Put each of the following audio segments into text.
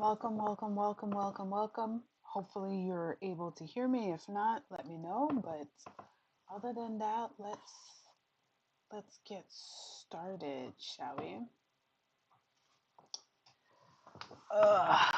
Welcome, welcome, welcome, welcome, welcome. Hopefully you're able to hear me. If not, let me know. But other than that, let's get started, shall we? Ugh.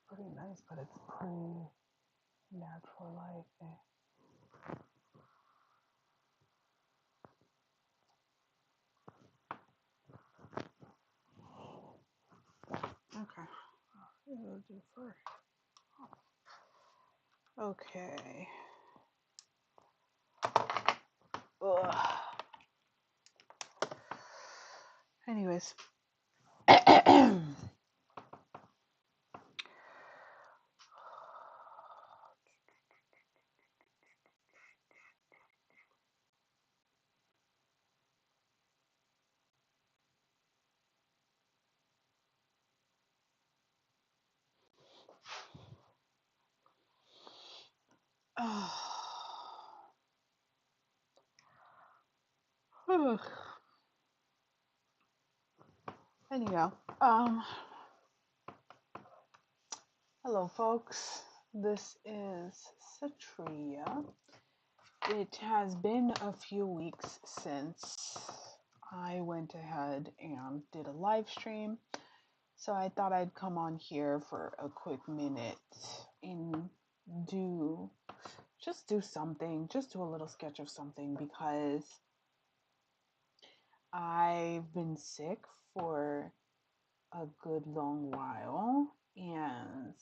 Pretty nice, but it's pretty natural light. Okay. It'll do first. Okay. Ugh. Anyways. Ugh. Anyhow, hello folks. This is Satria. It has been a few weeks since I went ahead and did a live stream, so I thought I'd come on here for a quick minute and do do something, just do a little sketch of something because I've been sick for a good long while and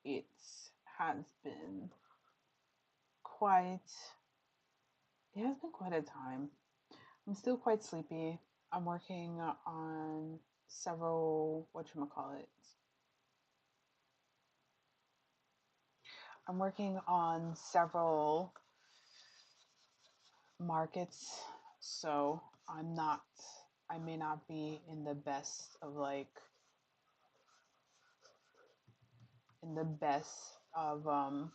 it has been quite it has been quite a time. I'm still quite sleepy. I'm working on several whatchamacallit. I'm working on several markets, so I may not be in the best of in the best of I'm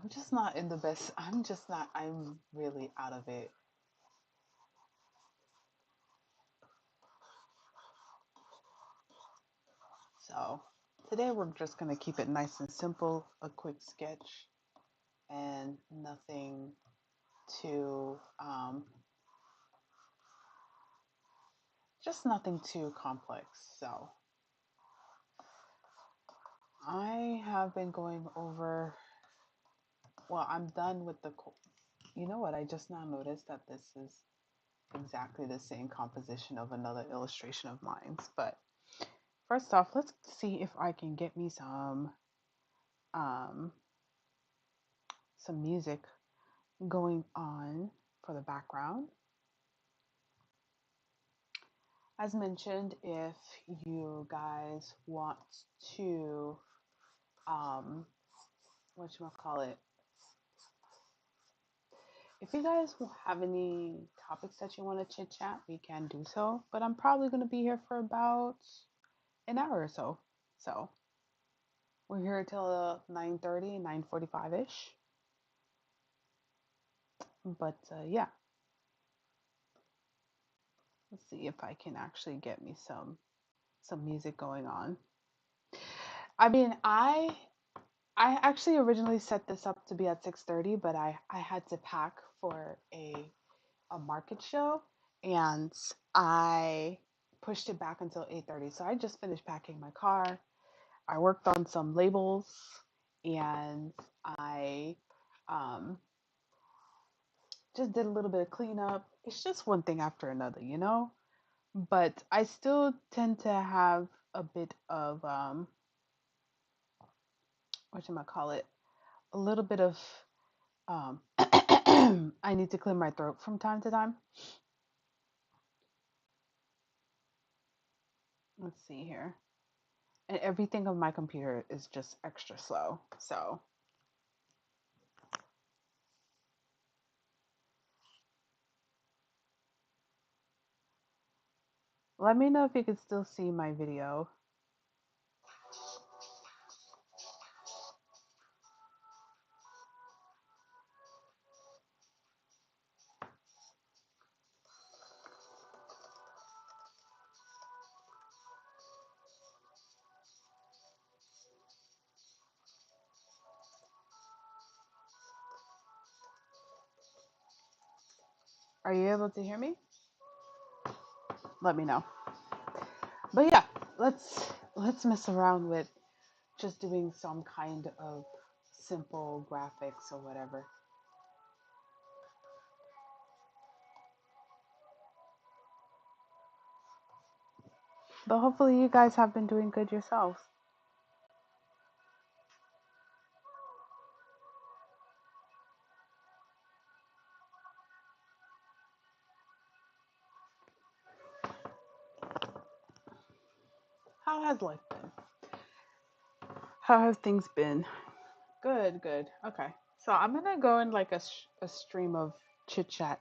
just not in the best. I'm really out of it. So today we're just going to keep it nice and simple, a quick sketch, and nothing too, just nothing too complex. So I have been going over, well, I'm done with you know what? I just now noticed that this is exactly the same composition of another illustration of mine. But first off, let's see if I can get me um, some music going on for the background. As mentioned, if you guys want to, what you call it, if you guys have any topics that you want to chit chat, we can do so. But I'm probably going to be here for about an hour or so. So we're here till 9:30, 9:45 ish. But yeah, let's see if I can actually get me some music going on. I mean, I actually originally set this up to be at 6:30, but I had to pack for a market show and I pushed it back until 8:30. So I just finished packing my car. I worked on some labels and I um just did a little bit of cleanup. It's just one thing after another, you know? But I still tend to have a bit of whatchamacallit, a little bit of um I need to clear my throat from time to time. Let's see here. And everything on my computer is just extra slow. So let me know if you can still see my video. Are you able to hear me? Let me know. But yeah, let's mess around with just doing some kind of simple graphics or whatever. But hopefully you guys have been doing good yourselves. How has life been? How have things been? Good, good. Okay. So I'm gonna go in like a stream of chit chat.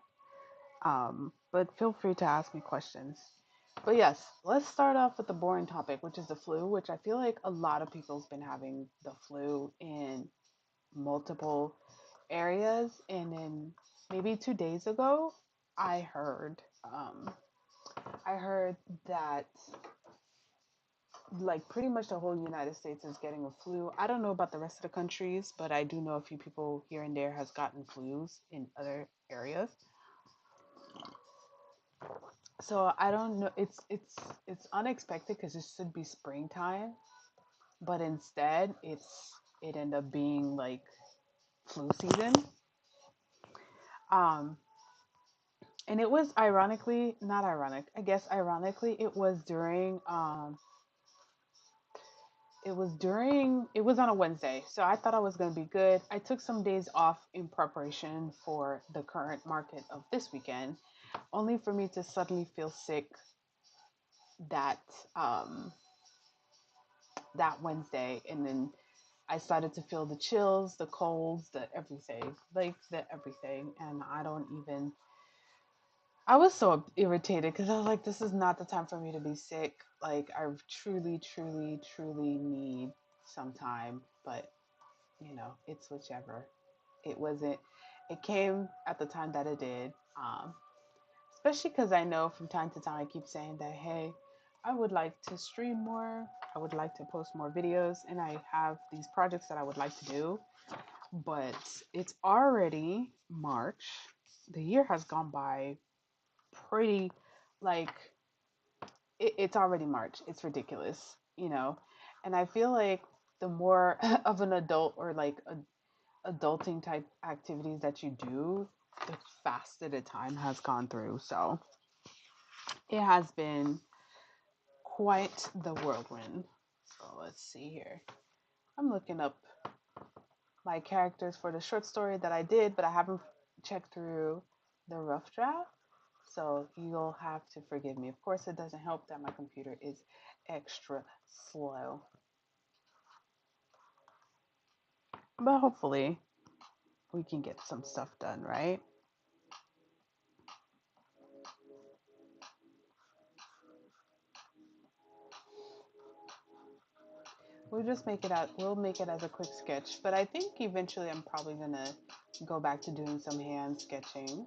But feel free to ask me questions. But yes, let's start off with the boring topic, which is the flu, which I feel like a lot of people's been having the flu in multiple areas. And then maybe 2 days ago, I heard, um, I heard that like pretty much the whole United States is getting a flu. I don't know about the rest of the countries, but I do know a few people here and there has gotten flus in other areas. So I don't know. It's unexpected because it should be springtime, but instead it ended up being like flu season. Um, and it was ironically not ironic. I guess ironically it was on a Wednesday. So I thought I was going to be good. I took some days off in preparation for the current market of this weekend, only for me to suddenly feel sick that um that Wednesday, and then I started to feel the chills, the colds, the everything, like the everything, and I don't even. I was so irritated because I was like, this is not the time for me to be sick. Like, I truly, truly, truly need some time, but it's whichever. It wasn't. It came at the time that it did. Especially because I know from time to time I keep saying that, hey, I would like to stream more, I would like to post more videos, and I have these projects that I would like to do, but it's already March. The year has gone by pretty, like, it's already March. It's ridiculous. And I feel like the more of an adult or like adulting type activities that you do, the faster the time has gone through. So it has been quite the whirlwind. So let's see here. I'm looking up my characters for the short story that I did, but I haven't checked through the rough draft. So you'll have to forgive me. Of course, it doesn't help that my computer is extra slow. But hopefully, we can get some stuff done, right? We'll make it as a quick sketch. But I think eventually I'm probably gonna go back to doing some hand sketching.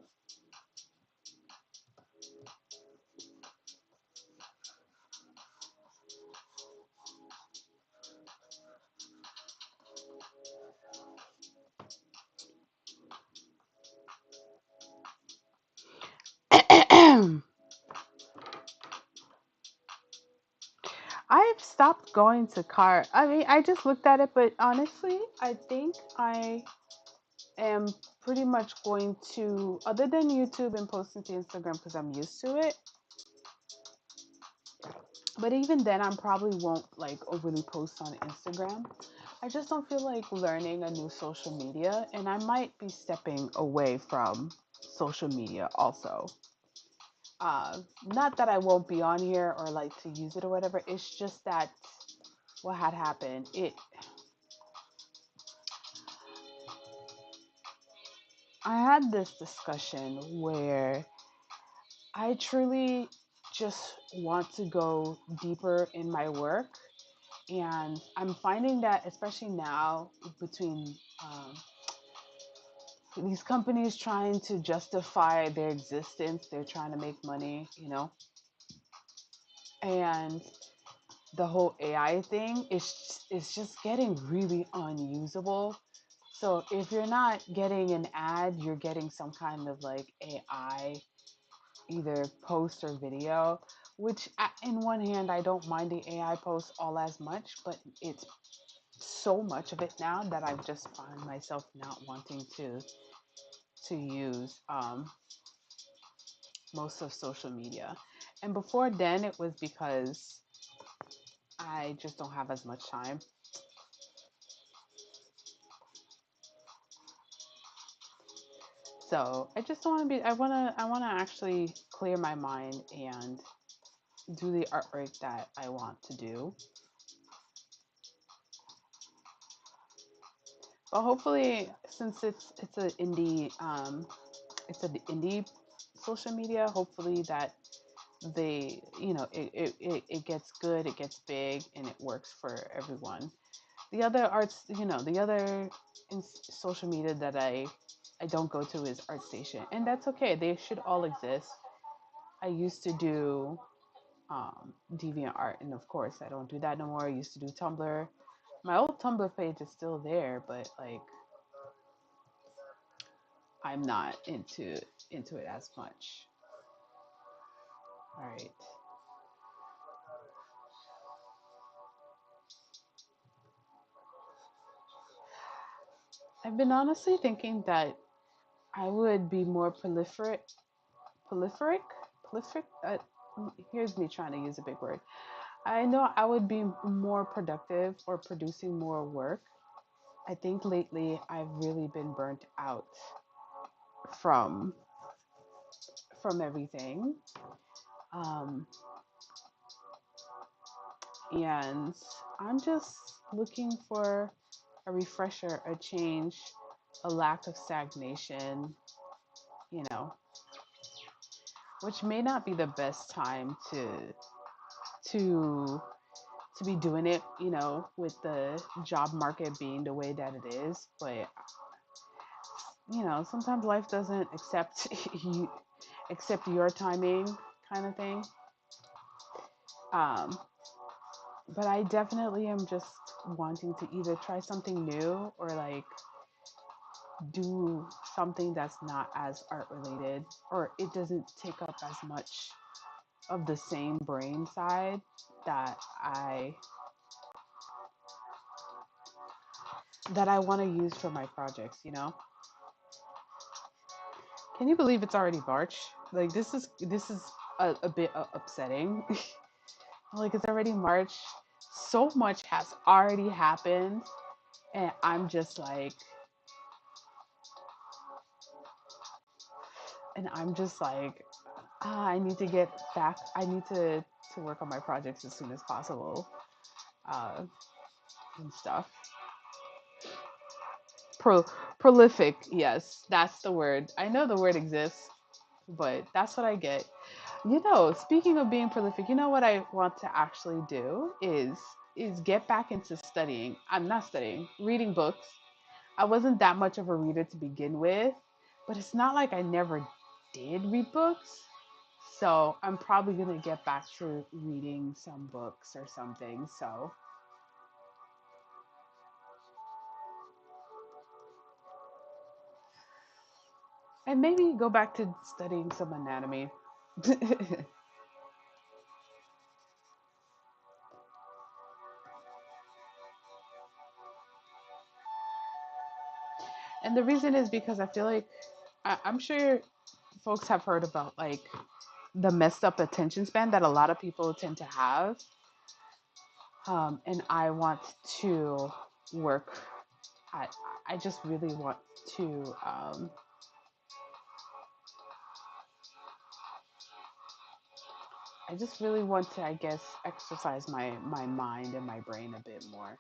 I've stopped going to car. I mean, I just looked at it, but honestly, I think I am pretty much going to, other than YouTube and posting to Instagram because I'm used to it. But even then, I probably won't like overly post on Instagram. I just don't feel like learning a new social media, and I might be stepping away from social media also. Not that I won't be on here or like to use it or whatever. It's just that what had happened. I had this discussion where I truly just want to go deeper in my work. And I'm finding that, especially now, between these companies trying to justify their existence, they're trying to make money, and the whole AI thing is just getting really unusable. So if you're not getting an ad, you're getting some kind of like AI, either post or video, which in one hand, I don't mind the AI posts all as much, but it's so much of it now that I've just found myself not wanting to use most of social media. And before then, it was because I just don't have as much time. So I just want to be. I want to actually clear my mind and do the artwork that I want to do. But hopefully, since it's an indie it's an indie social media, hopefully that it gets good, it gets big, and it works for everyone. The other arts, the other social media that I don't go to is ArtStation, and that's okay. They should all exist. I used to do DeviantArt, and of course I don't do that no more. I used to do Tumblr. My old Tumblr page is still there, but like I'm not into it as much. All right. I've been honestly thinking that I would be more prolific, prolific. Here's me trying to use a big word. I know I would be more productive or producing more work. I think lately I've really been burnt out from everything, um, and I'm just looking for a refresher, a change, a lack of stagnation. You know, which may not be the best time to to be doing it, with the job market being the way that it is. But sometimes life doesn't accept you accept your timing kind of thing. Um, but I definitely am just wanting to either try something new or like do something that's not as art related, or it doesn't take up as much of the same brain side that I want to use for my projects. Can you believe it's already March? Like this is a bit upsetting. Like it's already March. So much has already happened, and I'm just like, I need to get back. I need to work on my projects as soon as possible, uh, and stuff. Pro Prolific, yes, that's the word. I know the word exists, but that's what I get. Speaking of being prolific, you know what I want to actually do is get back into studying. I'm not studying, reading books. I wasn't that much of a reader to begin with, but it's not like I never did read books. So I'm probably gonna get back to reading some books or something. So, and maybe go back to studying some anatomy. And the reason is because I feel like I'm sure folks have heard about like the messed up attention span that a lot of people tend to have. And I want to work. I I just really want to I just really want to, I guess, exercise my mind and my brain a bit more.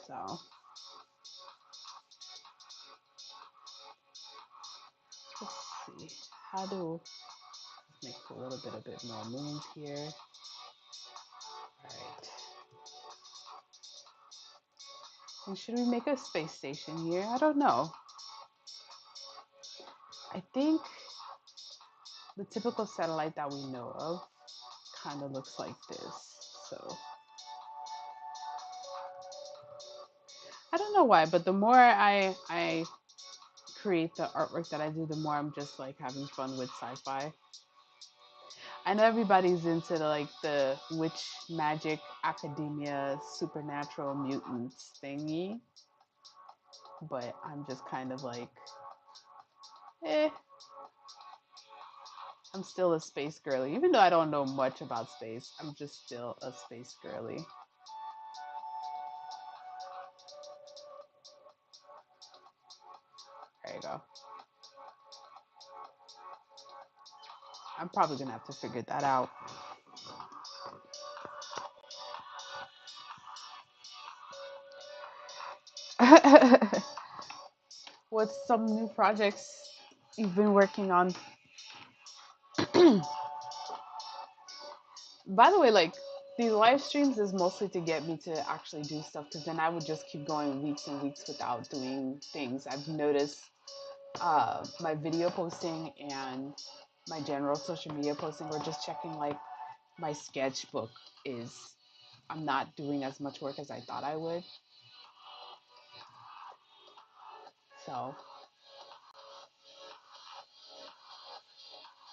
So let's see. How do make a little bit a bit more move here? All right. And should we make a space station here? I don't know. I think the typical satellite that we know of kind of looks like this. So I don't know why, but the more I create the artwork that I do, the more I'm just like having fun with sci-fi. I know everybody's into the witch magic academia supernatural mutants thingy, but I'm just kind of like, eh, I'm still a space girly. Even though I don't know much about space, I'm just still a space girly. There you go. I'm probably gonna have to figure that out. What's some new projects you've been working on? By the way, like these live streams is mostly to get me to actually do stuff because then I would just keep going weeks and weeks without doing things. I've noticed my video posting and my general social media posting or just checking like my sketchbook is I'm not doing as much work as I thought I would. So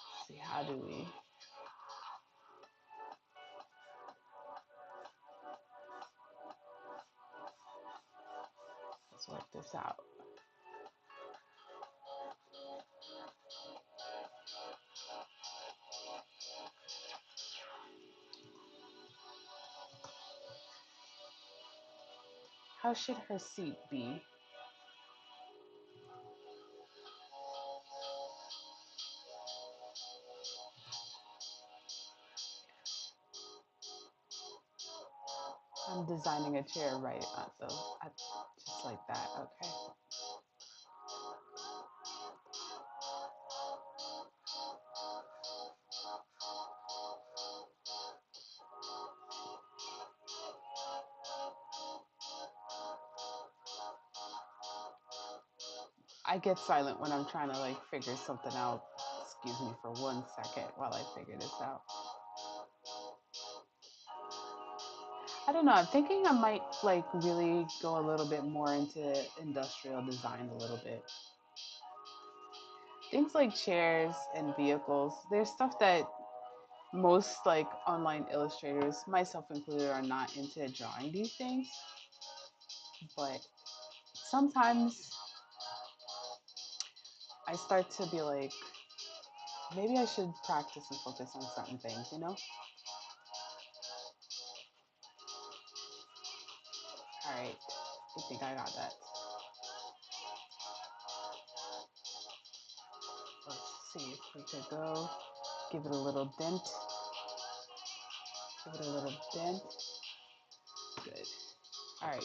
let's see, how do we let's work this out. How should her seat be? I'm designing a chair right at just like that. Okay. I get silent when I'm trying to like figure something out. Excuse me for 1 second while I figure this out. I don't know. I'm thinking I might like really go a little bit more into industrial design a little bit. Things like chairs and vehicles. There's stuff that most like online illustrators, myself included, are not into drawing these things. But sometimes I start to be like, maybe I should practice and focus on certain things, you know? All right. I think I got that. Let's see if we could go. Give it a little dent. Give it a little dent. Good. All right.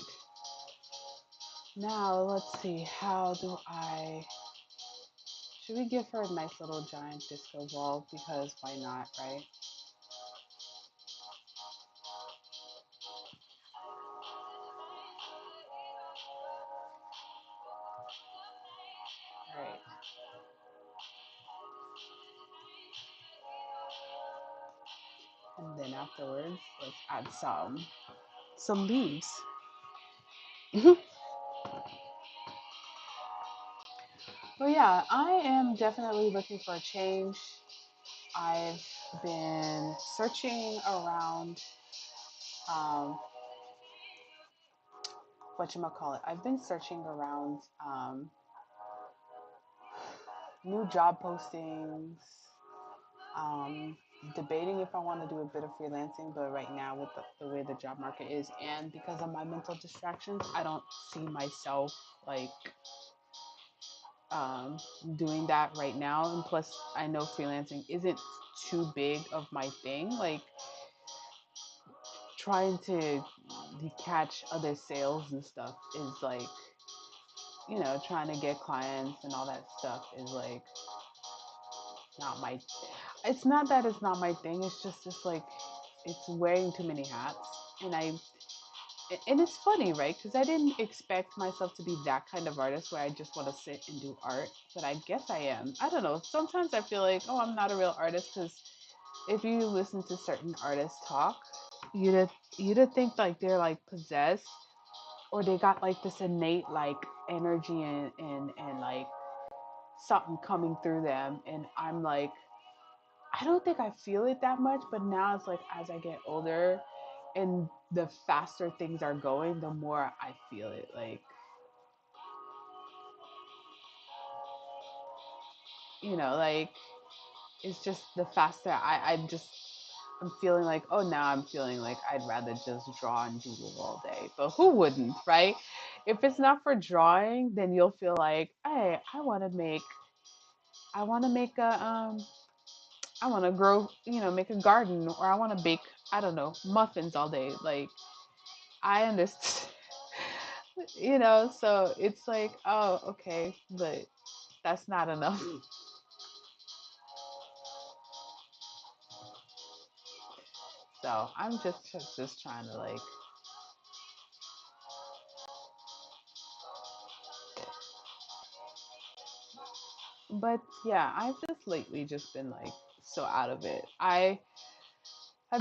Now let's see. How do I? Should we give her a nice little giant disco ball? Because why not, right? All right. And then afterwards, let's add some leaves. But yeah, I am definitely looking for a change. I've been searching around, um, whatchamacallit. I've been searching around new job postings, um, debating if I want to do a bit of freelancing, but right now with the way the job market is and because of my mental distractions, I don't see myself like um, doing that right now. And plus, I know freelancing isn't too big of my thing. Like trying to catch other sales and stuff is like, trying to get clients and all that stuff is like not my. It's not that it's not my thing. It's like it's wearing too many hats, and it's funny, right? Because I didn't expect myself to be that kind of artist where I just want to sit and do art, but I guess I am. I don't know. Sometimes I feel like, oh, I'm not a real artist because if you listen to certain artists talk, you'd you'd think like they're like possessed or they got like this innate like energy and like something coming through them, and I'm like, I don't think I feel it that much, but now it's like as I get older and the faster things are going, the more I feel it. Like, like it's just the faster I'm feeling like, oh, now I'm feeling like I'd rather just draw and doodle all day. But who wouldn't, right? If it's not for drawing, then you'll feel like, hey, I want to make I want to grow, make a garden, or I want to bake, I don't know, muffins all day. Like, I understand, so it's like, oh, okay, but that's not enough. So I'm just trying to like, but yeah, I've just lately just been like so out of it. I've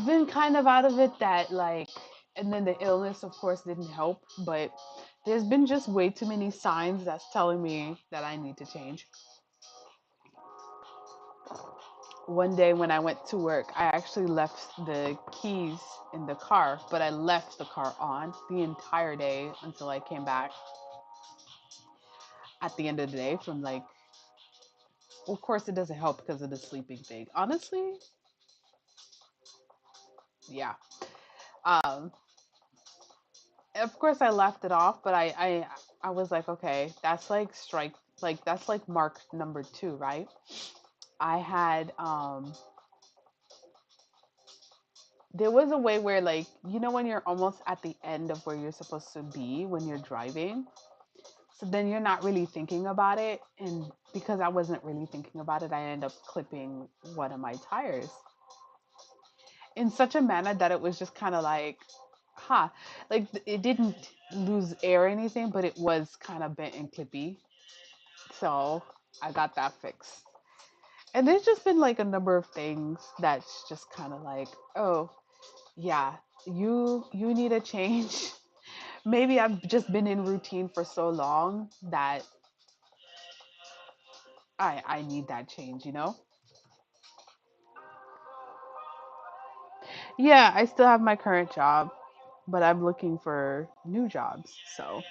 been kind of out of it that like, and then the illness of course didn't help, but there's been just way too many signs that's telling me that I need to change. One day when I went to work, I actually left the keys in the car, but I left the car on the entire day until I came back at the end of the day from like, of course it doesn't help because of the sleeping thing. Honestly, yeah. Um, of course I left it off, but I was like, okay, that's like strike, like that's like mark number two, right? I had there was a way where like, when you're almost at the end of where you're supposed to be when you're driving, so then you're not really thinking about it, and because I wasn't really thinking about it, I end up clipping one of my tires in such a manner that it was just kind of like, huh, like it didn't lose air or anything, but it was kind of bent and clippy. So I got that fixed. And there's just been like a number of things that's just kind of like, oh, yeah, you need a change. Maybe I've just been in routine for so long that I need that change. Yeah, I still have my current job, but I'm looking for new jobs. So,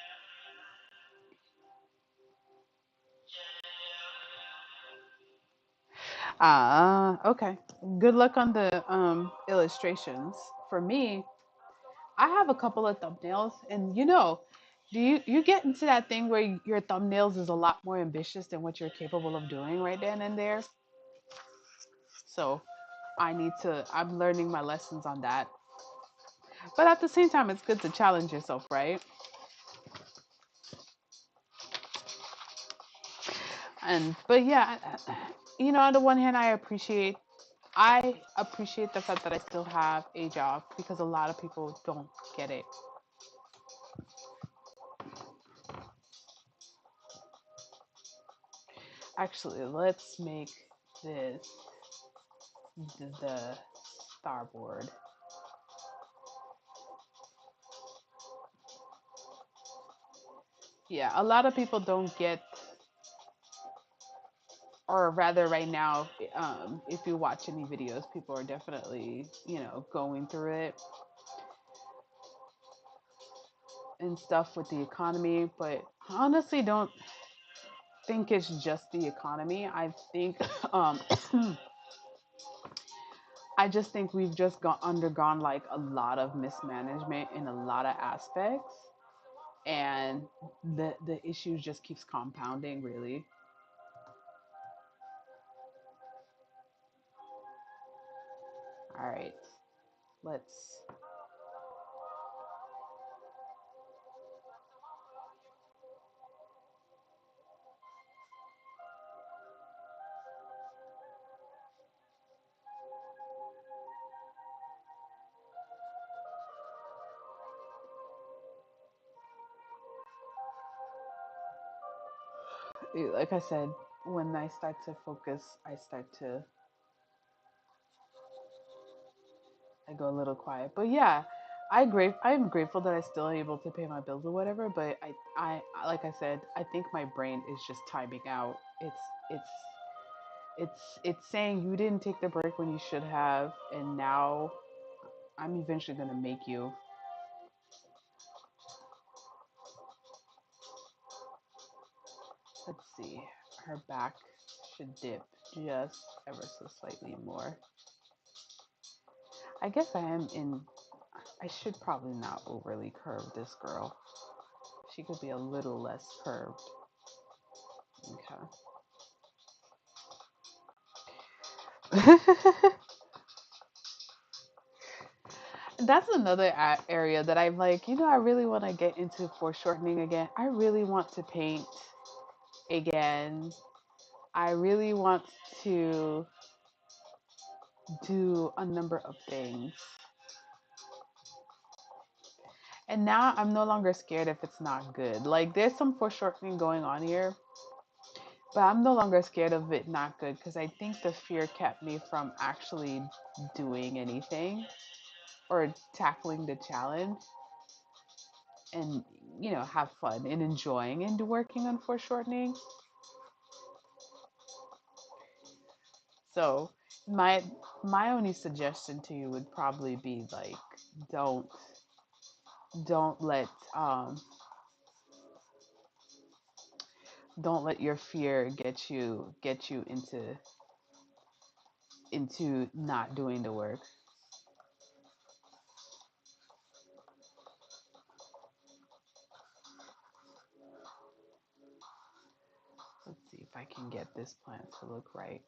okay. Good luck on the illustrations. For me, I have a couple of thumbnails, and do you get into that thing where your thumbnails is a lot more ambitious than what you're capable of doing right then and there? So, I'm learning my lessons on that. But at the same time, it's good to challenge yourself, right? And but yeah, on the one hand, I appreciate the fact that I still have a job because a lot of people don't get it. Actually, let's make this the starboard. Yeah, a lot of people don't get, or rather, right now, if you watch any videos, people are definitely, going through it and stuff with the economy. But I honestly don't think it's just the economy. I think, I just think we've just undergone like a lot of mismanagement in a lot of aspects, and the issue just keeps compounding, really. All right, let's. Like I said, when I start to focus, I go a little quiet. But yeah, I'm grateful that I still able to pay my bills or whatever. But like I said, I think my brain is just timing out. It's it's saying you didn't take the break when you should have, and now I'm eventually gonna make you. Let's see. Her back should dip just ever so slightly more. I guess I am in. I should probably not overly curve this girl. She could be a little less curved. Okay. That's another area that I'm like, I really want to get into foreshortening again. I really want to paint again. I really want to do a number of things. And now I'm no longer scared if it's not good. Like there's some foreshortening going on here, but I'm no longer scared of it not good because I think the fear kept me from actually doing anything or tackling the challenge and have fun and enjoying and working on foreshortening. So my only suggestion to you would probably be like don't don't let um don't let your fear get you into not doing the work. Let's see if I can get this plant to look right.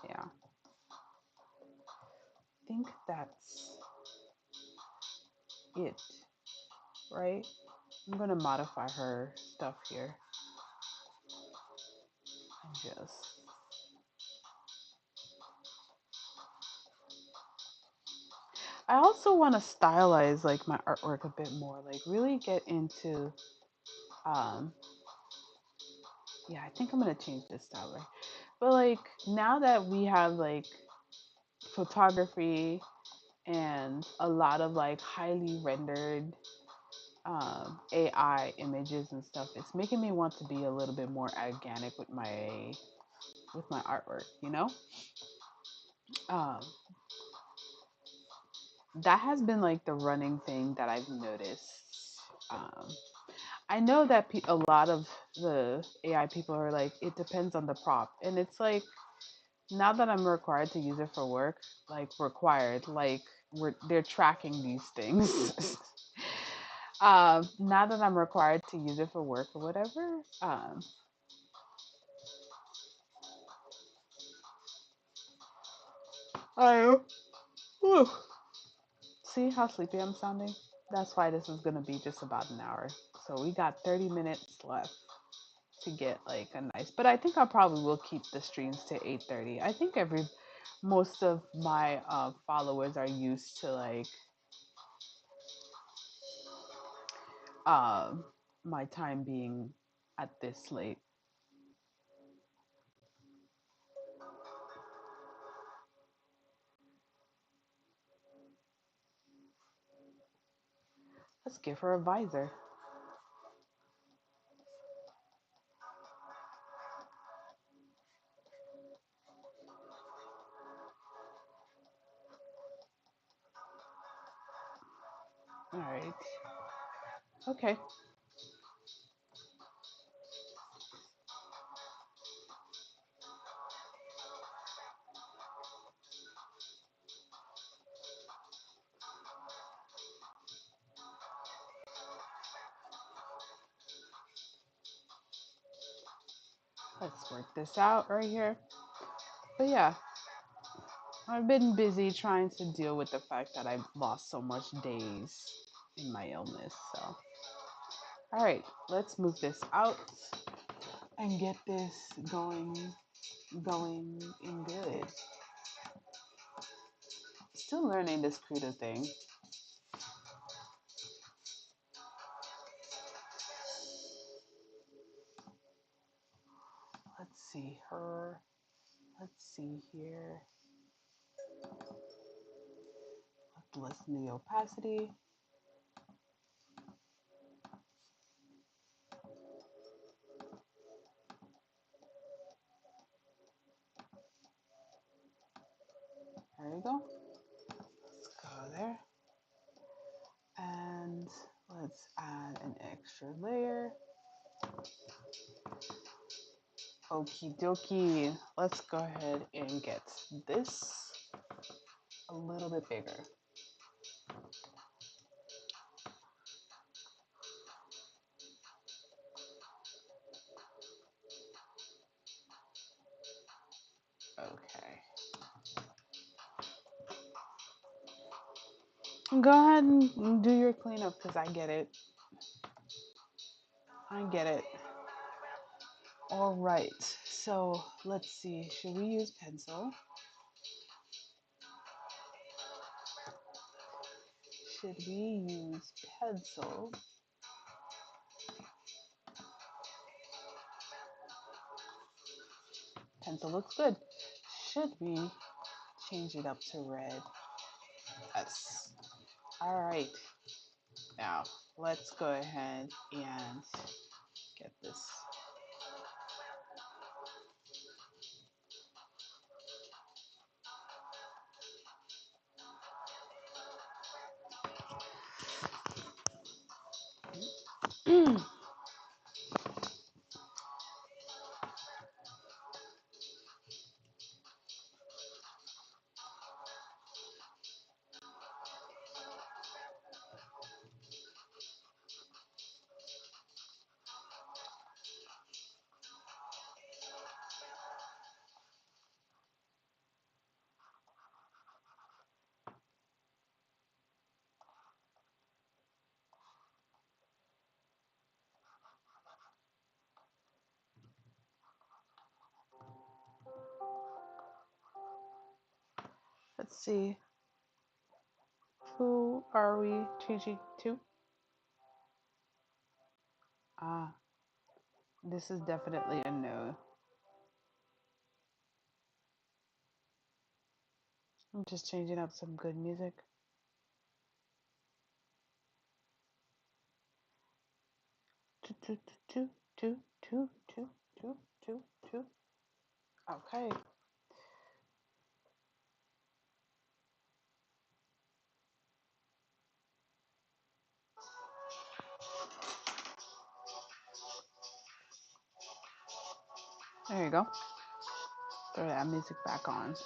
Yeah. I think that's it, right? I'm gonna modify her stuff here and just I also want to stylize like my artwork a bit more, like really get into um yeah, I think I'm gonna change this style, right? But like now that we have like photography and a lot of like highly rendered AI images and stuff, it's making me want to be a little bit more organic with my artwork, Um, that has been like the running thing that I've noticed. Um, I know that a lot of the AI people are like, it depends on the prop, and it's like now that I'm required to use it for work, like required, like they're tracking these things. Now that I'm required to use it for work or whatever, I whew. See how sleepy I'm sounding. That's why this is gonna be just about an hour. So we got 30 minutes left to get like a nice. But I think I probably will keep the streams to 8:30. I think most of my followers are used to like um my time being at this late. Let's give her a visor. All right. Okay. Let's work this out right here. But yeah, I've been busy trying to deal with the fact that I've lost so much days in my illness. So, all right, let's move this out and get this going in good. Still learning this Krita thing. Let's see her. Let's see here. Let's listen the opacity. There we go. Let's go there. And let's add an extra layer. Okie dokie. Let's go ahead and get this a little bit bigger. Okay. Go ahead and do your cleanup because I get it. I get it. All right. So let's see. Should we use pencil? Should we use pencil? Pencil looks good. Should we change it up to red? Yes. All right. Now let's go ahead and get this. Let's see. Who are we changing to? Ah, this is definitely a no. I'm just changing up some good music. Two, two, two, two, two, two, two, two, two. Okay. There you go. Throw that music back on.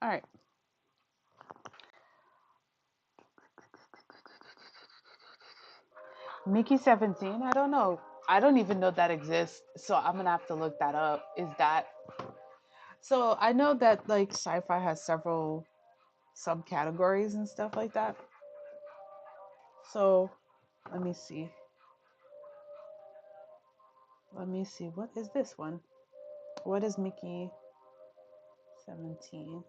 All right. Mickey 17? I don't know. I don't even know that exists. So I'm gonna have to look that up. Is that so I know that like sci-fi has several subcategories and stuff like that. So let me see. Let me see. What is this one? What is Mickey 17?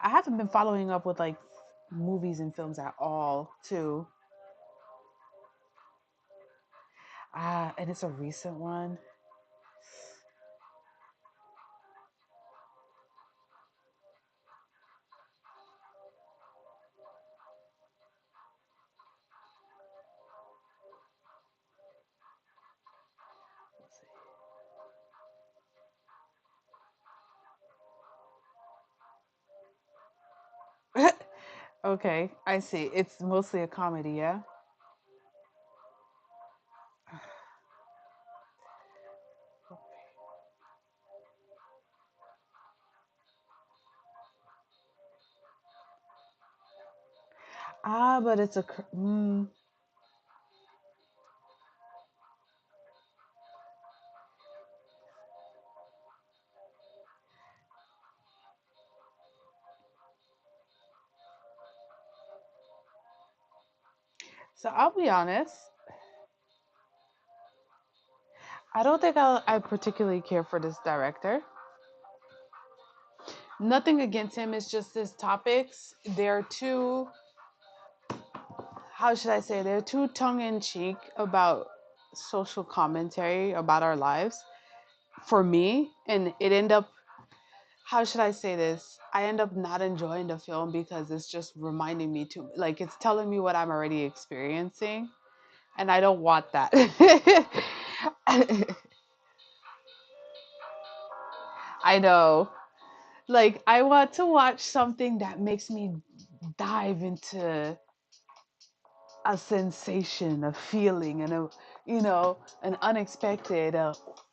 I haven't been following up with like movies and films at all, too. Ah, and it's a recent one. Okay, I see. It's mostly a comedy, yeah? Ah, but it's so I'll be honest. I don't think I particularly care for this director. Nothing against him. It's just his topics. They're too, how should I say, they're too tongue in cheek about social commentary about our lives for me. And it end up, how should I say this? I end up not enjoying the film because it's just reminding me to, like, it's telling me what I'm already experiencing. And I don't want that. I know. Like, I want to watch something that makes me dive into a sensation, a feeling, and an unexpected,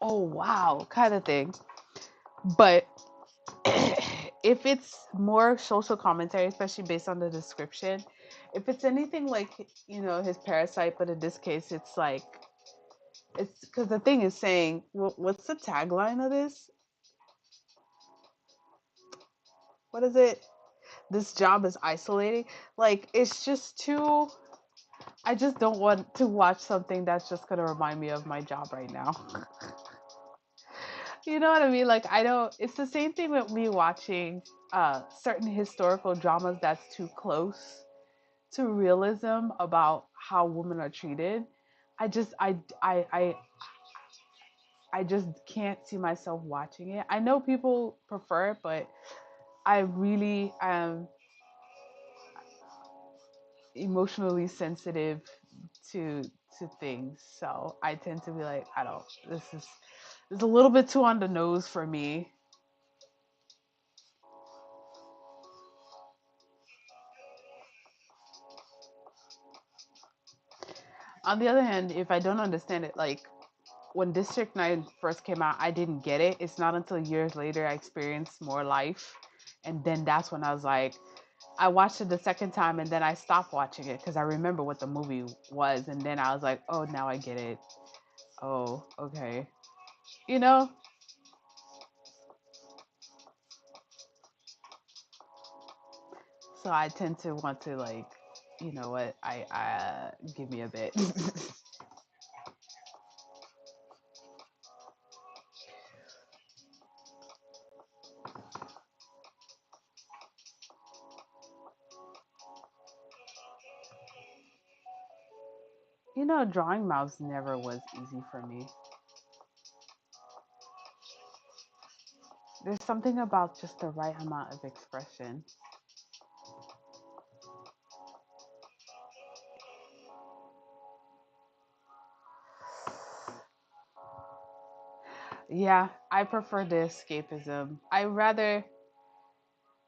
oh wow, kind of thing. But if it's more social commentary, especially based on the description, if it's anything like his Parasite, but in this case, it's like it's because the thing is saying, what's the tagline of this? What is it? This job is isolating. Like it's just too. I just don't want to watch something that's just gonna remind me of my job right now. You know what I mean? Like I don't. It's the same thing with me watching certain historical dramas that's too close to realism about how women are treated. I just I just can't see myself watching it. I know people prefer it, but I really am emotionally sensitive to things. So I tend to be like, I don't. This is a little bit too on the nose for me. On the other hand, if I don't understand it, like when District 9 first came out, I didn't get it. It's not until years later I experienced more life. And then that's when I was like, I watched it the second time and then I stopped watching it because I remember what the movie was. And then I was like, oh, now I get it. Oh, okay. You know? So I tend to want to, like, you know what? I give me a bit. Drawing mouths never was easy for me. There's something about just the right amount of expression. Yeah, I prefer the escapism. I rather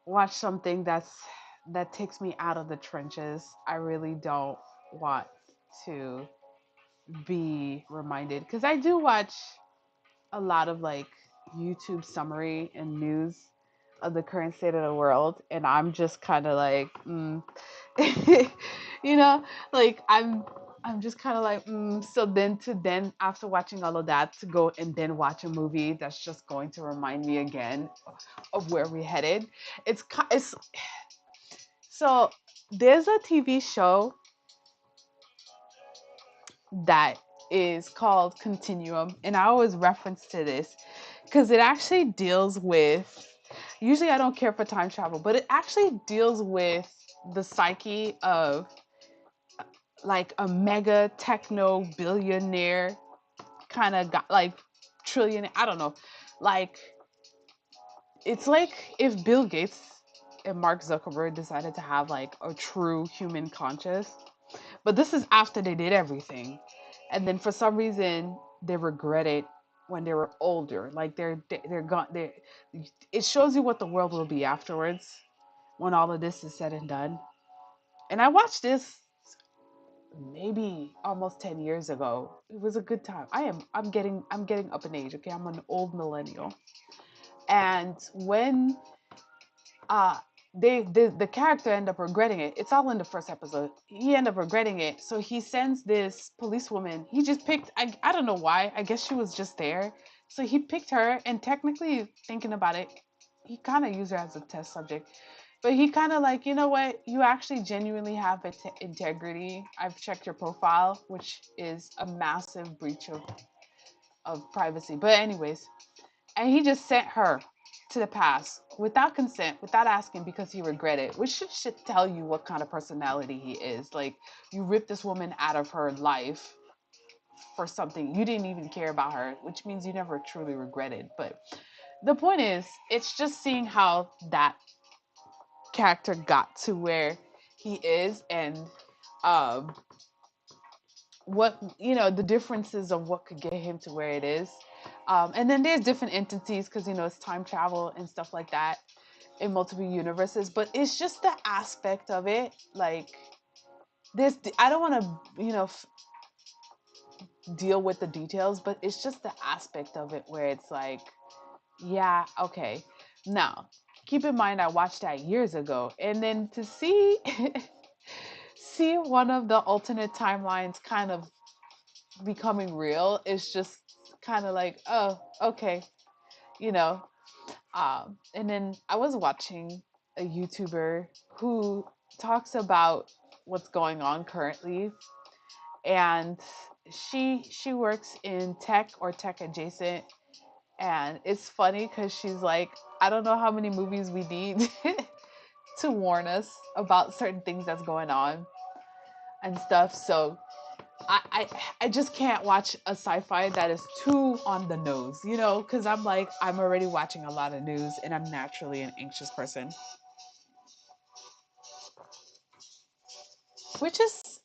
watch something that takes me out of the trenches. I really don't want to be reminded because I do watch a lot of like YouTube summary and news of the current state of the world, and I'm just kind of like, you know, like I'm just kind of like, so then after watching all of that to go and then watch a movie that's just going to remind me again of where we headed. It's so there's a TV show that is called Continuum, and I always reference to this because it actually deals with. Usually, I don't care for time travel, but it actually deals with the psyche of like a mega techno billionaire kind of got like trillion. I don't know, like it's like if Bill Gates and Mark Zuckerberg decided to have like a true human conscious. But this is after they did everything. And then for some reason they regret it when they were older. Like they're gone they it shows you what the world will be afterwards when all of this is said and done. And I watched this maybe almost 10 years ago. It was a good time. I'm getting up in age, okay? I'm an old millennial. And when uh the character end up regretting it. It's all in the first episode. He end up regretting it, so he sends this policewoman. He just picked. I don't know why. I guess she was just there, so he picked her. And technically, thinking about it, he kind of used her as a test subject. But he kind of like, you know what? You actually genuinely have integrity. I've checked your profile, which is a massive breach of privacy. But anyways, and he just sent her to the past without consent, without asking because he regretted, which should tell you what kind of personality he is. Like, you ripped this woman out of her life for something you didn't even care about her, which means you never truly regretted. But the point is, it's just seeing how that character got to where he is, and um what, the differences of what could get him to where it is. And then there's different entities because it's time travel and stuff like that in multiple universes, but it's just the aspect of it. Like, this, I don't want to deal with the details, but it's just the aspect of it where it's like, yeah, okay. Now, keep in mind I watched that years ago, and then to see see one of the alternate timelines kind of becoming real is just kind of like, oh, okay, you know. And then I was watching a YouTuber who talks about what's going on currently, and she works in tech or tech adjacent, and it's funny because she's like, I don't know how many movies we need to warn us about certain things that's going on and stuff. So I just can't watch a sci-fi that is too on the nose, because I'm like, I'm already watching a lot of news and I'm naturally an anxious person, which is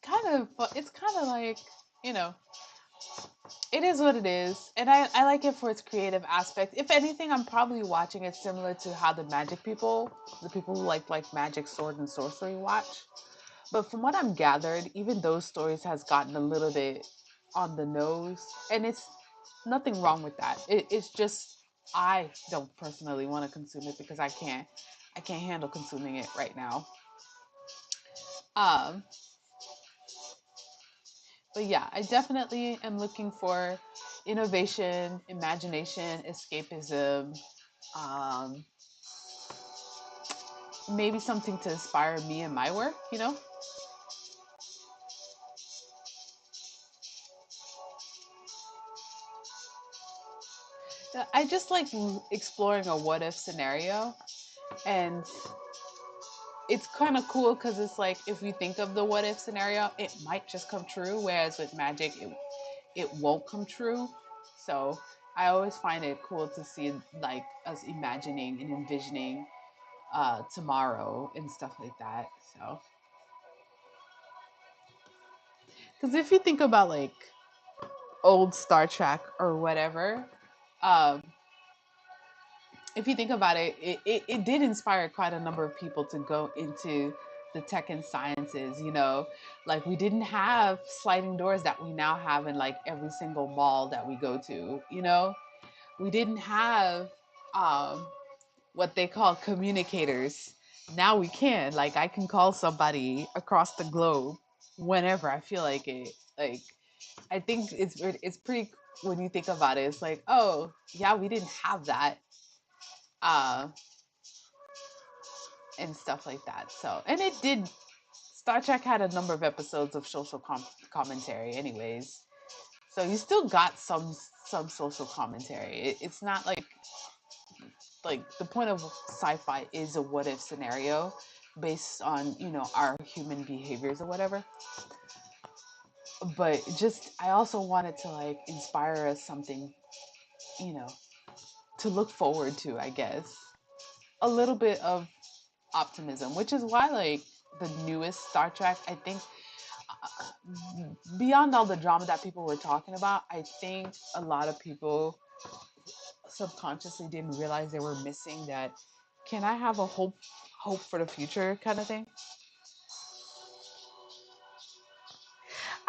it's kind of like, you know, it is what it is. And I like it for its creative aspect. If anything, I'm probably watching it similar to how the people who like magic, sword, and sorcery watch. But from what I'm gathered, even those stories has gotten a little bit on the nose, and it's nothing wrong with that. It's just I don't personally want to consume it because I can't handle consuming it right now. Um, but yeah, I definitely am looking for innovation, imagination, escapism, um, maybe something to inspire me in my work. I just like exploring a what if scenario, and it's kind of cool because it's like, if we think of the what if scenario, it might just come true, whereas with magic it won't come true. So I always find it cool to see like us imagining and envisioning tomorrow and stuff like that. So, because if you think about like old Star Trek or whatever, um, if you think about it, it did inspire quite a number of people to go into the tech and sciences. Like, we didn't have sliding doors that we now have in like every single mall that we go to. We didn't have um, what they call communicators. Now we can. Like, I can call somebody across the globe whenever I feel like it. Like, I think it's pretty, when you think about it. It's like, oh yeah, we didn't have that. Uh, and stuff like that. So, and it did. Star Trek had a number of episodes of social commentary, anyways. So you still got some social commentary. It's not like the point of sci-fi is a what if scenario based on our human behaviors or whatever. But just, I also wanted to like inspire us something, you know, to look forward to. I guess a little bit of optimism, which is why like the newest Star Trek, I think, beyond all the drama that people were talking about, I think a lot of people subconsciously didn't realize they were missing that. Can I have a hope for the future kind of thing?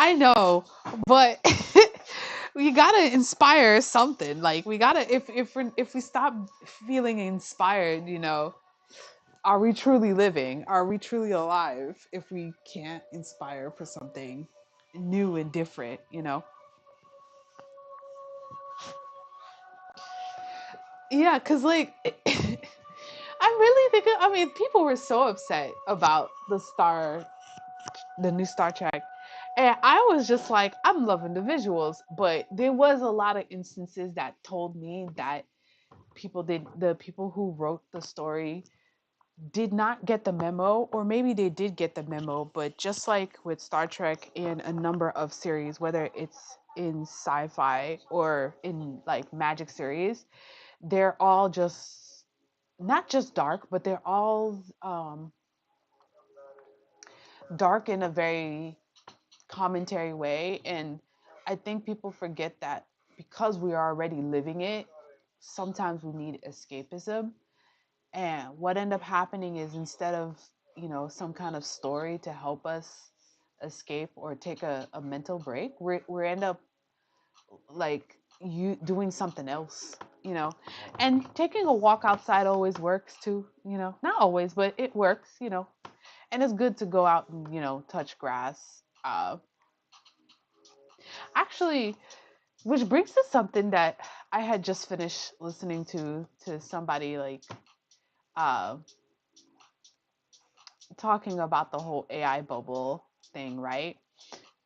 I know, but we gotta inspire something. Like, we gotta, if we stop feeling inspired, Are we truly living? Are we truly alive if we can't inspire for something new and different, you know? Yeah, because like I really think I mean people were so upset about the new Star Trek. And I was just like, I'm loving the visuals, but there was a lot of instances that told me that the people who wrote the story did not get the memo, or maybe they did get the memo, but just like with Star Trek and a number of series, whether it's in sci-fi or in like magic series, they're all just not just dark, but they're all dark in a very commentary way. And I think people forget that because we are already living it, sometimes we need escapism. And what end up happening is instead of, some kind of story to help us escape or take a mental break, we end up like you doing something else, you know. And taking a walk outside always works too, not always, but it works, and it's good to go out and, touch grass. Actually, which brings to something that I had just finished listening to somebody like uh talking about the whole AI bubble thing, right?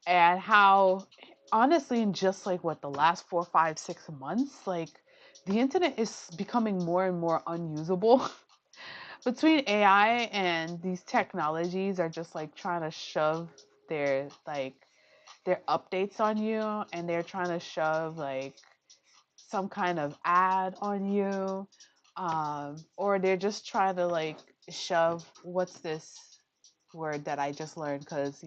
And how honestly in just like what the last 4, 5, 6 months, like the internet is becoming more and more unusable. Between AI and these technologies are just like trying to shove their like their updates on you, and they're trying to shove like some kind of ad on you, or they're just trying to like shove what's this word that I just learned because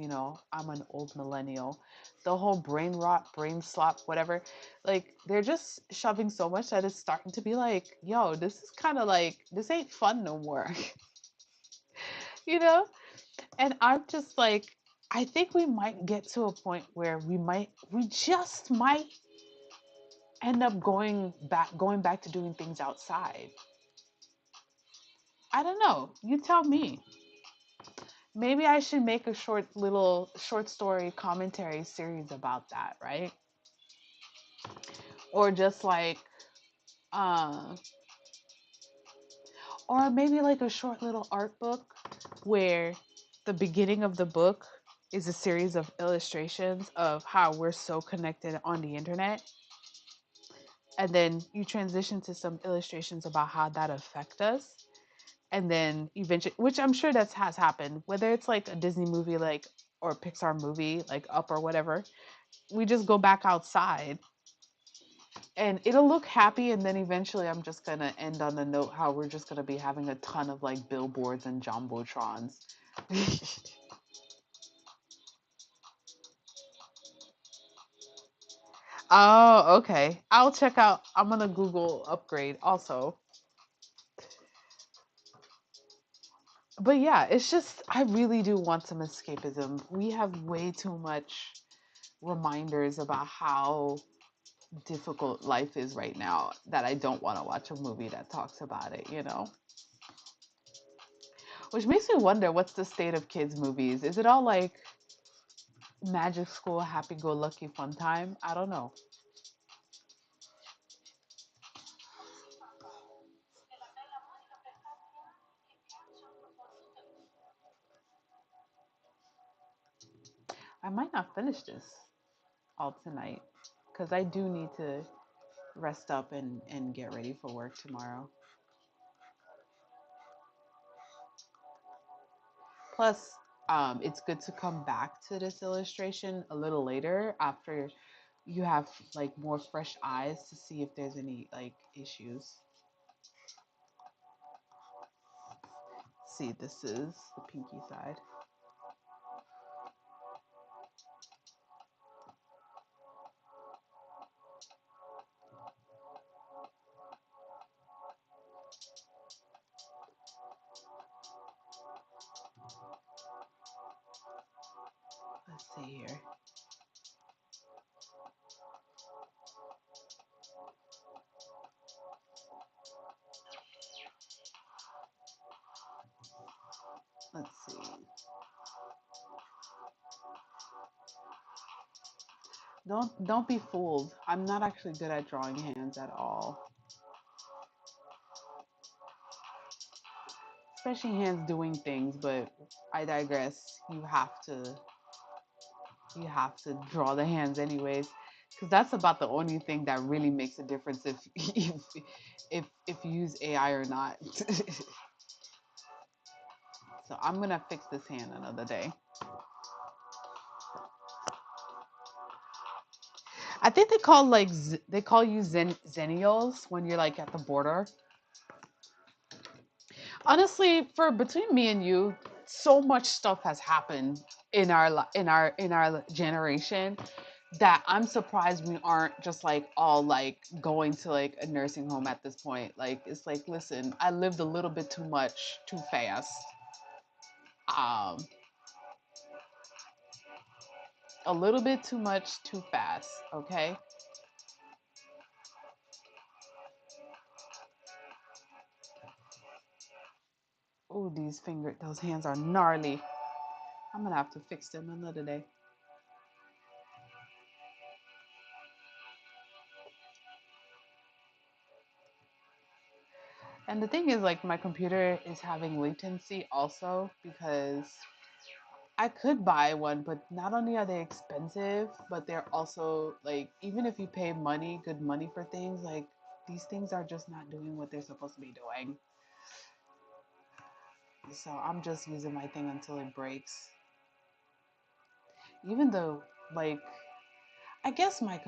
I'm an old millennial. The whole brain rot, brain slop, whatever. Like they're just shoving so much that it's starting to be like, yo, this is kind of like this ain't fun no more, you know? And I'm just like, I think we might get to a point where we just might end up going back to doing things outside. I don't know. You tell me. Maybe I should make a short story commentary series about that, right? Or just like uh or maybe like a short little art book where the beginning of the book is a series of illustrations of how we're so connected on the internet, and then you transition to some illustrations about how that affect us, and then eventually, which I'm sure that has happened, whether it's like a Disney movie like or a Pixar movie like Up or whatever, we just go back outside and it'll look happy, and then eventually I'm just gonna end on the note how we're just gonna be having a ton of like billboards and jumbotrons. Oh, okay. I'll check out. I'm gonna Google upgrade also. But yeah, it's just I really do want some escapism. We have way too much reminders about how difficult life is right now that I don't want to watch a movie that talks about it, you know? Which makes me wonder what's the state of kids' movies? Is it all like magic school, happy go lucky fun time? I don't know. I might not finish this all tonight because I do need to rest up and get ready for work tomorrow. Plus, it's good to come back to this illustration a little later after you have like more fresh eyes to see if there's any like issues. See, this is the pinky side. Let's see here. Let's see. Don't be fooled. I'm not actually good at drawing hands at all. Especially hands doing things, but I digress. You have to draw the hands anyways, because that's about the only thing that really makes a difference if you use AI or not. So I'm gonna fix this hand another day. I think they call you zennials when you're like at the border. Honestly, for between me and you, so much stuff has happened in our generation that I'm surprised we aren't just like all like going to like a nursing home at this point. Like it's like, listen, I lived a little bit too much too fast. Um, a little bit too much too fast. Okay. Oh, those hands are gnarly. I'm gonna have to fix them another day. And the thing is, like, my computer is having latency also because I could buy one, but not only are they expensive, but they're also like, even if you pay money, good money for things, like, these things are just not doing what they're supposed to be doing. So I'm just using my thing until it breaks. Even though, like, I guess my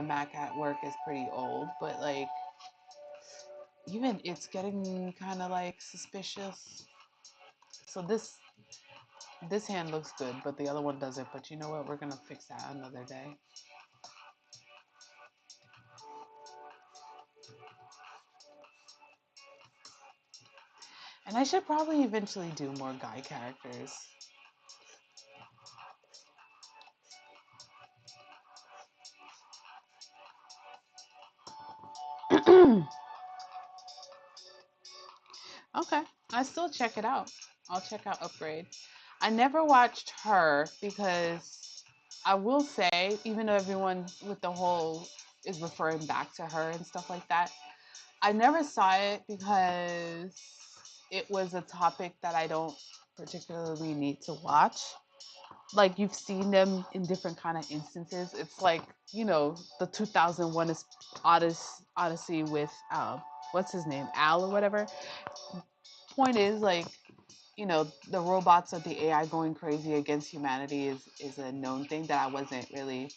Mac at work is pretty old, but like, even it's getting kind of like suspicious. So this hand looks good, but the other one doesn't. But you know what? We're gonna fix that another day. And I should probably eventually do more guy characters. Okay, I still check it out. I'll check out Upgrade. I never watched her because I will say, even though everyone with the whole is referring back to her and stuff like that, I never saw it because it was a topic that I don't particularly need to watch. Like you've seen them in different kind of instances. It's like, the 2001 is Odyssey with what's his name, Al or whatever. Point is, like, the robots or the AI going crazy against humanity is a known thing that I wasn't really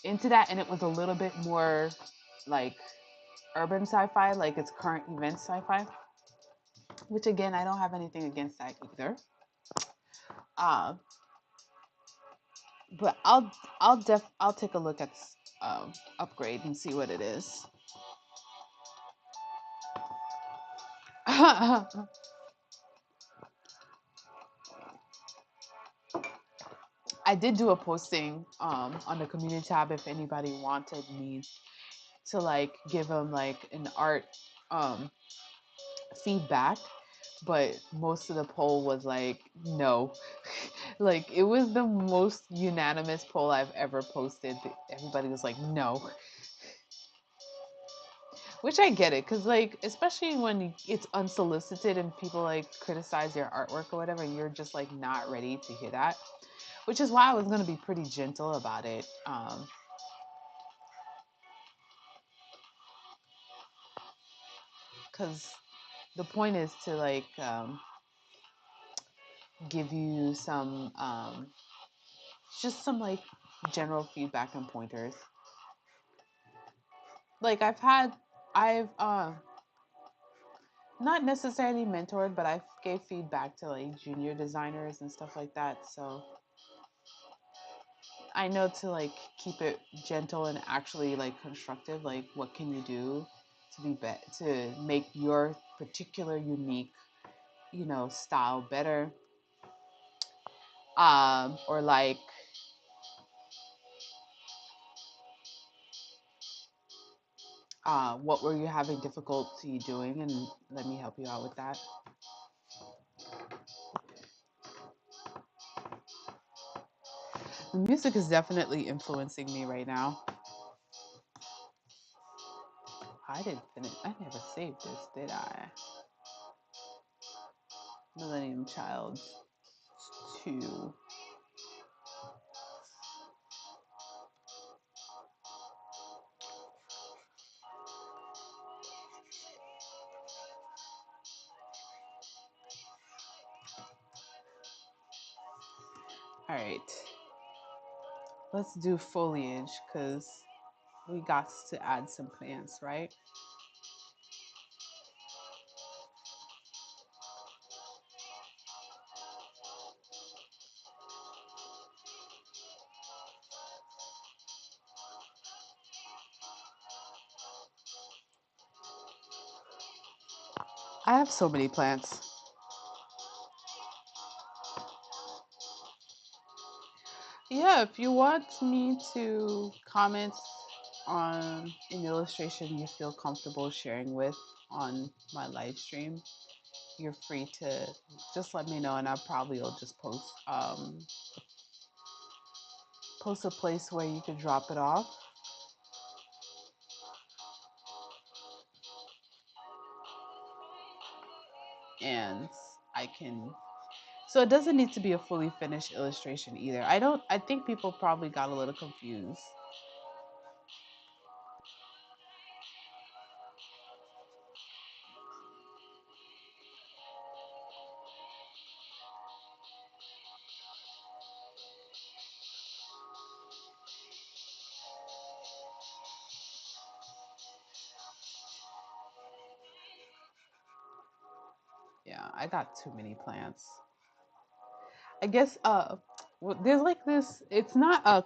into that, and it was a little bit more like urban sci-fi, like it's current event sci-fi, which again I don't have anything against that either. Uh, but I'll take a look at Upgrade and see what it is. I did do a posting on the community tab if anybody wanted me to like give them like an art um, feedback, but most of the poll was like no. Like it was the most unanimous poll I've ever posted. Everybody was like no, which I get it, because like especially when it's unsolicited and people like criticize your artwork or whatever, and you're just like not ready to hear that, which is why I was going to be pretty gentle about it. Because the point is to like give you some just some like general feedback and pointers. Like I've not necessarily mentored, but I gave feedback to like junior designers and stuff like that. So I know to like keep it gentle and actually like constructive. Like what can you do to to make your particular unique, style better? Or like what were you having difficulty doing, and let me help you out with that. The music is definitely influencing me right now. I didn't finish. I never saved this, did I? Millennium Child 2. All right. Let's do foliage because we got to add some plants, right? I have so many plants. Yeah, if you want me to comment on an illustration you feel comfortable sharing with on my live stream, you're free to just let me know, and I probably will just post a place where you can drop it off, and I can. So it doesn't need to be a fully finished illustration either. I think people probably got a little confused. Yeah, I got too many plants. I guess well, there's like this. It's not a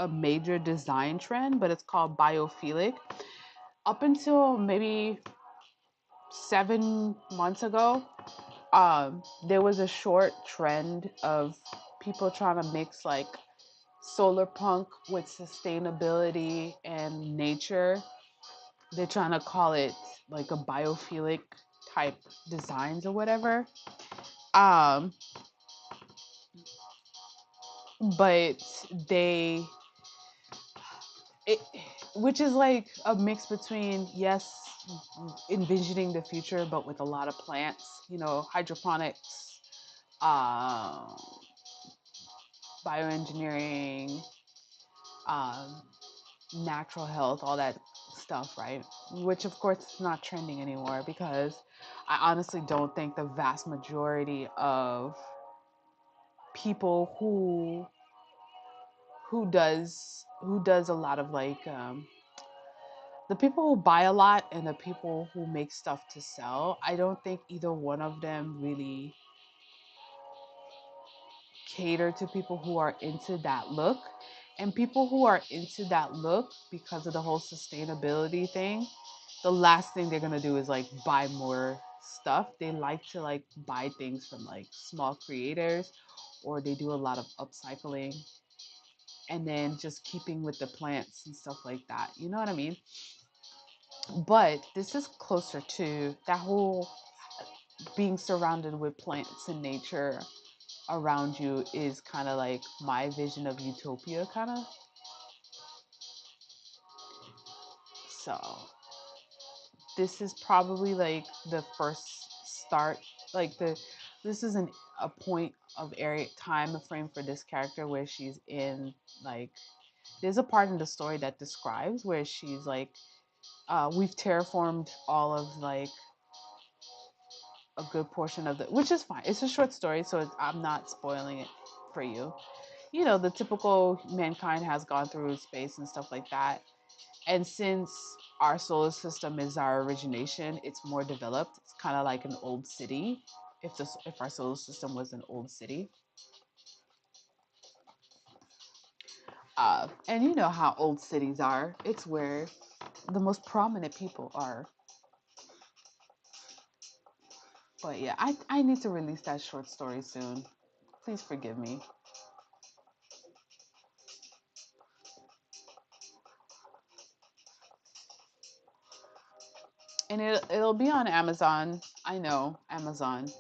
major design trend, but it's called biophilic. Up until maybe 7 months ago, there was a short trend of people trying to mix like solar punk with sustainability and nature. They're trying to call it like a biophilic type designs or whatever. Um, but they it, which is like a mix between, yes, envisioning the future but with a lot of plants, hydroponics, um, bioengineering, um, natural health, all that stuff, right? Which of course is not trending anymore because I honestly don't think the vast majority of people who does a lot of like the people who buy a lot and the people who make stuff to sell, I don't think either one of them really cater to people who are into that look. And people who are into that look because of the whole sustainability thing, the last thing they're going to do is like buy more stuff. They like to like buy things from like small creators, or they do a lot of upcycling and then just keeping with the plants and stuff like that. You know what I mean? But this is closer to that whole being surrounded with plants and nature around you is kind of like my vision of utopia, kind of. So this is probably like the first start, like this is a point of area time frame for this character where she's in like there's a part in the story that describes where she's like we've terraformed all of like a good portion of the, which is fine. It's a short story, so I'm not spoiling it for you. The typical mankind has gone through space and stuff like that. And since our solar system is our origination, it's more developed. It's kind of like an old city. If our solar system was an old city, and you know how old cities are. It's where the most prominent people are. But yeah, I need to release that short story soon. Please forgive me. And it'll be on Amazon. I know Amazon,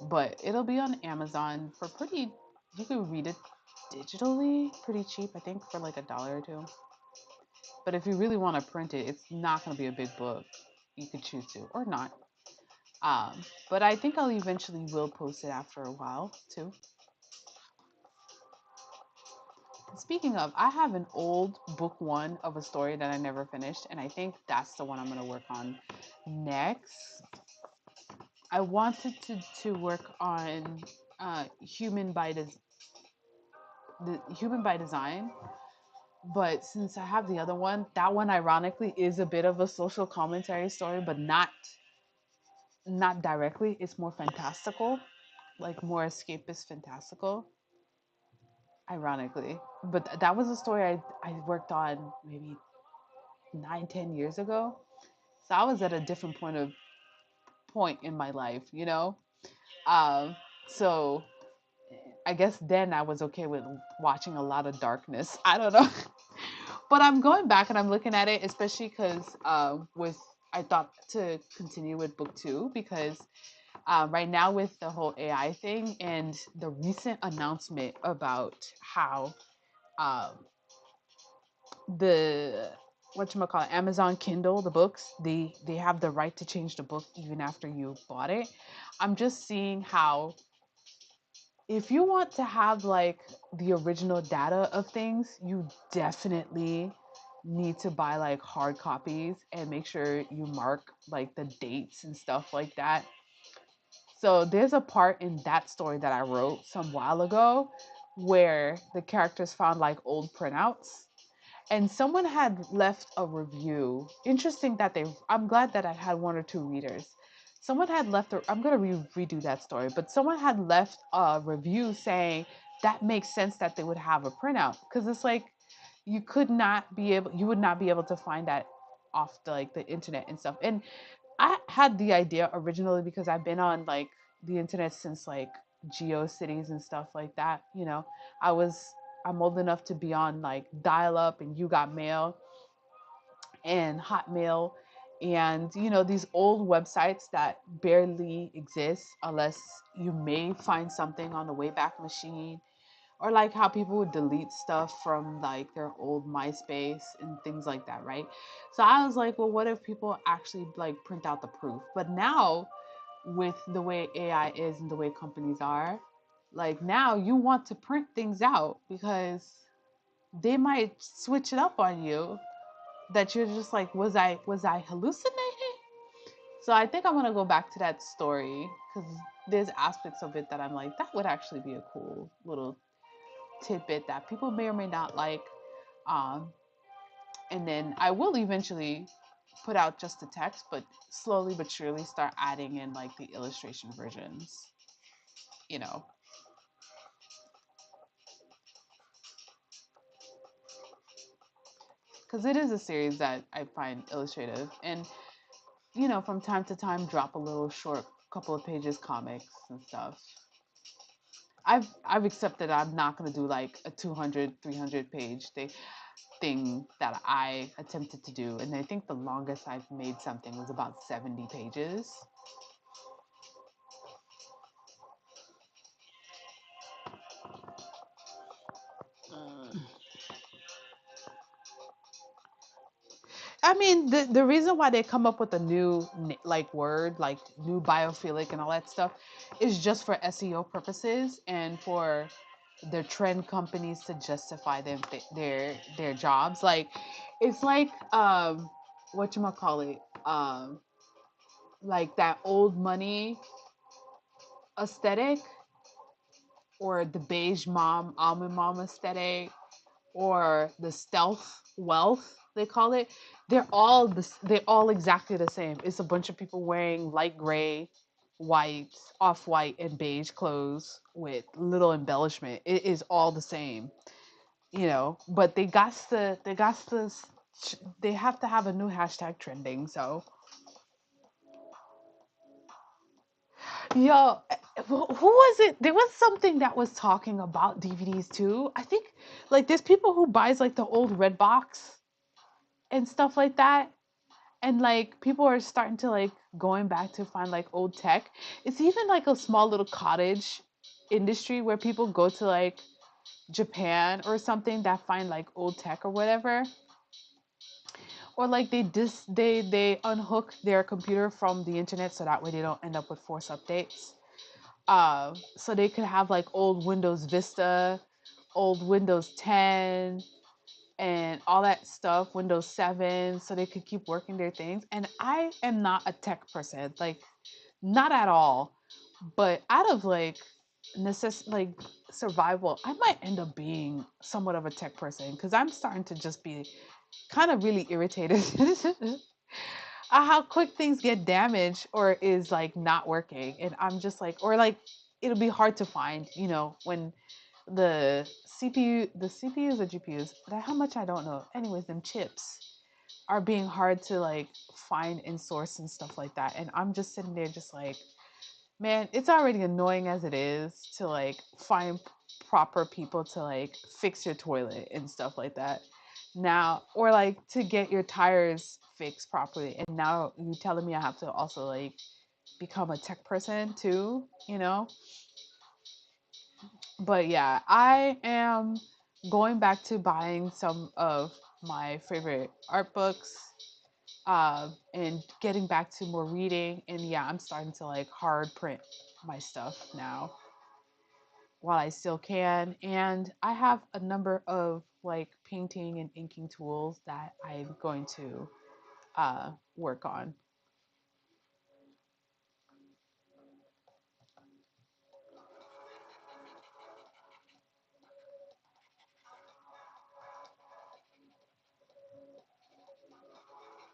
but it'll be on Amazon for pretty. You can read it digitally pretty cheap, I think for like a dollar or two. But if you really want to print it, it's not going to be a big book. You could choose to or not. But I think I'll eventually will post it after a while too. Speaking of, I have an old book one of a story that I never finished, and I think that's the one I'm going to work on next. I wanted to work on the human by design, but since I have the other one, that one ironically is a bit of a social commentary story, but not directly. It's more fantastical, like more escapist fantastical, ironically. But that was a story I worked on maybe 9, 10 years ago. So I was at a different point in my life, you know. Um, so I guess then I was okay with watching a lot of darkness. I don't know. But I'm going back and I'm looking at it, especially because with I thought to continue with book two because right now with the whole AI thing and the recent announcement about how um, the what you call it, Amazon Kindle, the books, they have the right to change the book even after you bought it. I'm just seeing how if you want to have like the original data of things, you definitely need to buy like hard copies and make sure you mark like the dates and stuff like that. So there's a part in that story that I wrote some while ago where the characters found like old printouts and someone had left a review. Interesting that I'm glad that I had one or two readers. Someone had left I'm going to redo that story, but someone had left a review saying that makes sense that they would have a printout because it's like you would not be able to find that off the internet and stuff. And I had the idea originally because I've been on like the internet since like GeoCities and stuff like that. You know, I was I'm old enough to be on like dial up and you got mail and Hotmail and these old websites that barely exist unless you may find something on the Wayback Machine or like how people would delete stuff from like their old MySpace and things like that, right? So I was like, well, what if people actually like print out the proof? But now with the way AI is and the way companies are, like now you want to print things out because they might switch it up on you that you're just like, was I hallucinating? So I think I'm gonna go back to that story because there's aspects of it that I'm like, that would actually be a cool little tidbit that people may or may not like. Um, and then I will eventually put out just the text, but slowly but surely start adding in like the illustration versions, you know, because it is a series that I find illustrative and, from time to time drop a little short couple of pages comics and stuff. I've accepted I'm not going to do like a 200, 300 page thing that I attempted to do. And I think the longest I've made something was about 70 pages. I mean, the reason why they come up with a new like word, like new biophilic and all that stuff, is just for SEO purposes and for the trend companies to justify their jobs. Like, it's like what you might call it, like that old money aesthetic, or the beige mom almond mom aesthetic, or the stealth wealth they call it. They're all exactly the same. It's a bunch of people wearing light gray, white, off-white and beige clothes with little embellishment. It is all the same, but they have to have a new hashtag trending. So yo, who was it? There was something that was talking about DVDs too. I think like there's people who buys like the old red box and stuff like that, and like people are starting to like going back to find like old tech. It's even like a small little cottage industry where people go to like Japan or something that find like old tech or whatever, or like they unhook their computer from the internet so that way they don't end up with force updates. So they could have like old Windows Vista, old Windows 10, and all that stuff, Windows 7, so they could keep working their things. And I am not a tech person, like not at all. But out of like like survival, I might end up being somewhat of a tech person because I'm starting to just be kind of really irritated at how quick things get damaged or is like not working. And I'm just like, or like it'll be hard to find, when the the CPUs or GPUs, that how much I don't know. Anyways, them chips are being hard to like find and source and stuff like that. And I'm just sitting there just like, man, it's already annoying as it is to like find proper people to like fix your toilet and stuff like that. Now, or like to get your tires fixed properly. And now you telling me I have to also like become a tech person too, you know? But yeah, I am going back to buying some of my favorite art books, and getting back to more reading. And yeah, I'm starting to like hard print my stuff now while I still can. And I have a number of like painting and inking tools that I'm going to work on.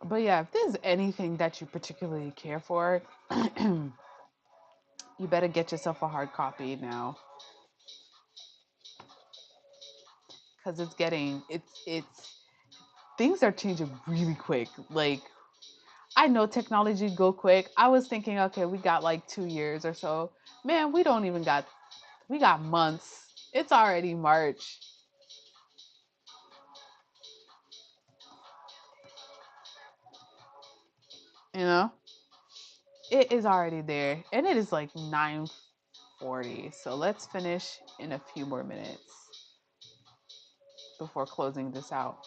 But yeah, if there's anything that you particularly care for, you better get yourself a hard copy now, because it's things are changing really quick. Like I know technology go quick. I was thinking, okay, we got like 2 years or so. Man, we got months. It's already March. You know, it is already there, and it is like 9:40. So let's finish in a few more minutes before closing this out.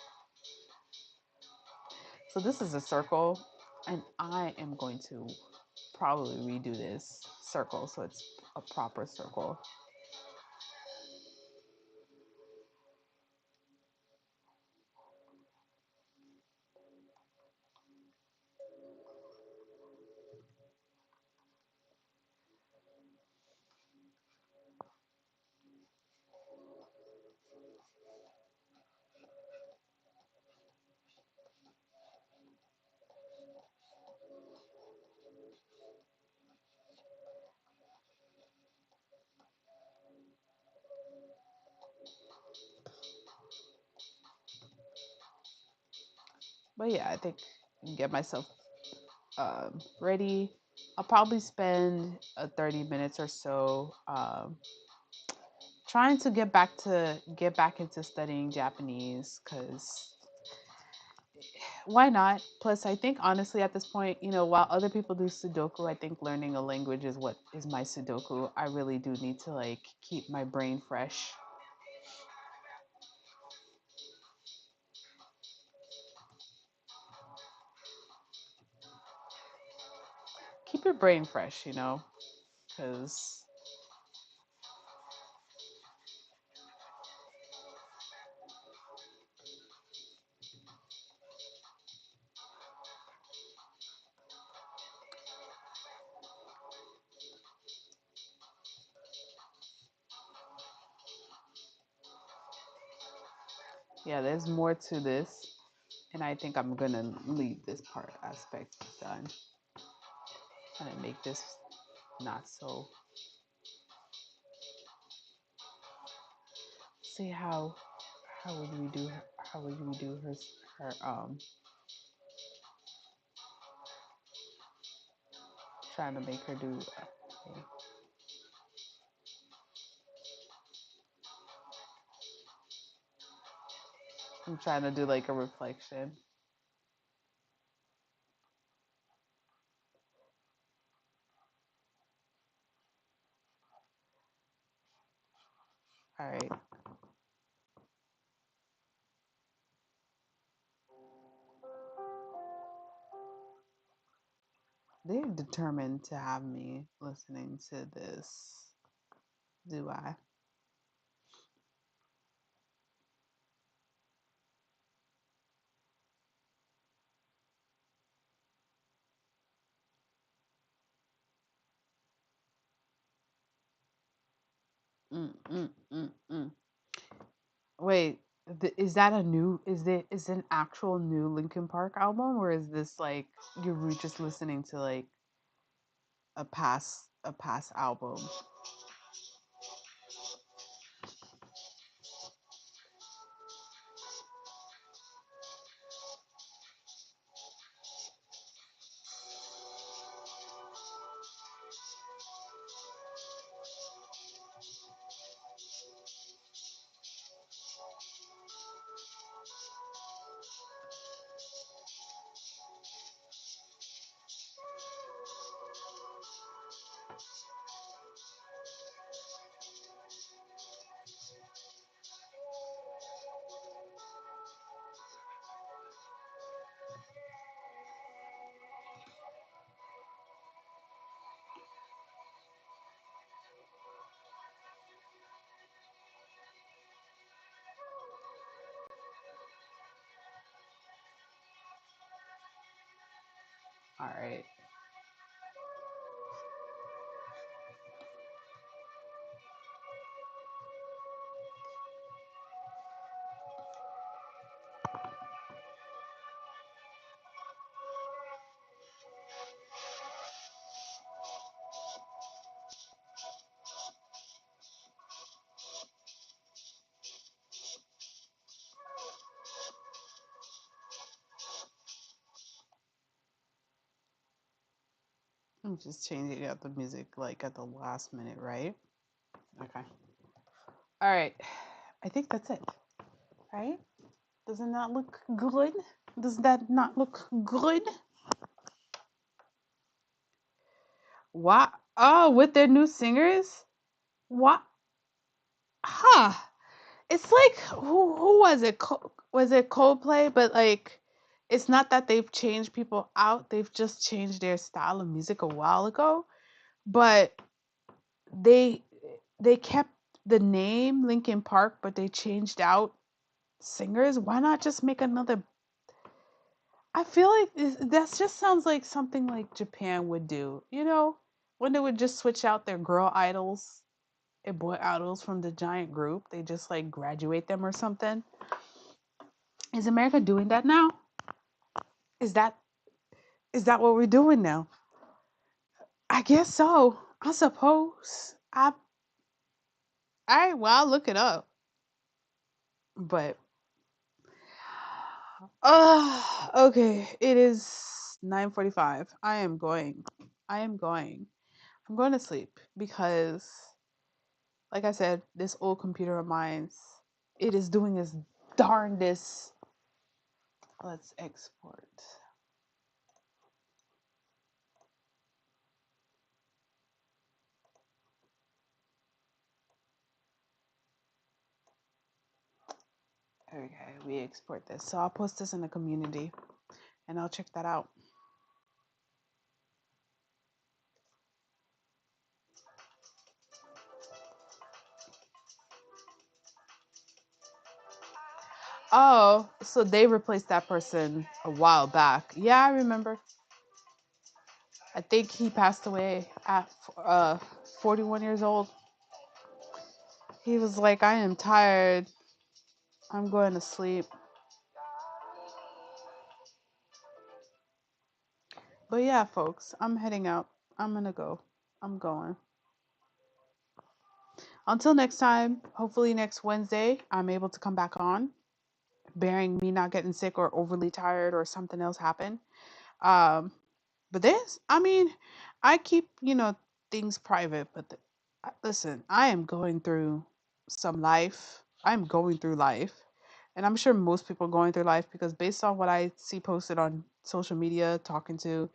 So this is a circle, and I am going to probably redo this circle so it's a proper circle. But yeah, I think I can get myself ready. I'll probably spend 30 minutes or so trying to get back into studying Japanese, because why not? Plus, I think honestly at this point, while other people do Sudoku, I think learning a language is what is my Sudoku. I really do need to like keep my brain fresh. Keep your brain fresh, because yeah, there's more to this, and I think I'm gonna leave this part aspect done. Kind of make this not so. See how would we do how would we do her trying to make her do. Okay. I'm trying to do like a reflection. All right. They're determined to have me listening to this. Do I? Mm, mm, mm, mm. Wait, is that a new? Is it an actual new Linkin Park album, or is this like you're just listening to like a past album? All right. I'm just changing out the music like at the last minute, right? Okay. All right. I think that's it. Right? Doesn't that look good? Does that not look good? What? Oh, with their new singers? What? Huh. It's like who was it? Was it Coldplay? But like, it's not that they've changed people out. They've just changed their style of music a while ago. But they they kept the name Linkin Park, but they changed out singers. Why not just make another? I feel like that just sounds like something like Japan would do. When they would just switch out their girl idols and boy idols from the giant group, they just like graduate them or something. Is America doing that now? Is that is that what we're doing now? I guess so. I suppose. Well, I'll look it up. But okay. It is 9:45. I am going. I'm going to sleep because like I said, this old computer of mine, it is doing its darndest. Let's export. Okay, we export this. So I'll post this in the community and I'll check that out. Oh, so they replaced that person a while back. Yeah, I remember. I think he passed away at 41 years old. He was like, I am tired. I'm going to sleep. But yeah, folks, I'm heading out. I'm going to go. I'm going. Until next time, hopefully next Wednesday, I'm able to come back on, bearing me not getting sick or overly tired or something else happen. Um, but I mean, I keep, things private, but listen, I am going through some life. I'm going through life. And I'm sure most people are going through life because based on what I see posted on social media, talking to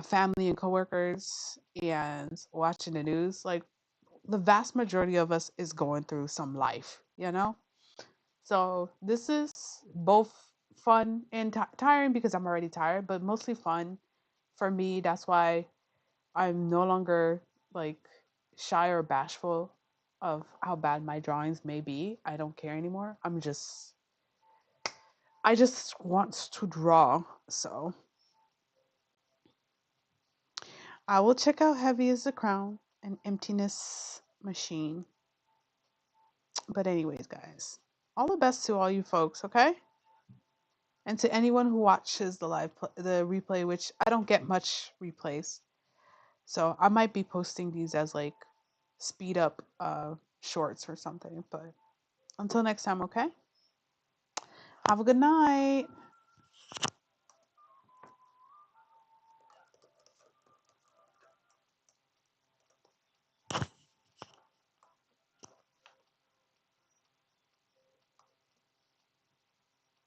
family and coworkers and watching the news, like the vast majority of us is going through some life. So this is both fun and tiring because I'm already tired, but mostly fun for me. That's why I'm no longer like shy or bashful of how bad my drawings may be. I don't care anymore. I just want to draw. So I will check out Heavy as the Crown and Emptiness Machine. But anyways, guys, all the best to all you folks, okay? And to anyone who watches the the replay, which I don't get much replays. So I might be posting these as like speed up shorts or something. But until next time, okay? Have a good night.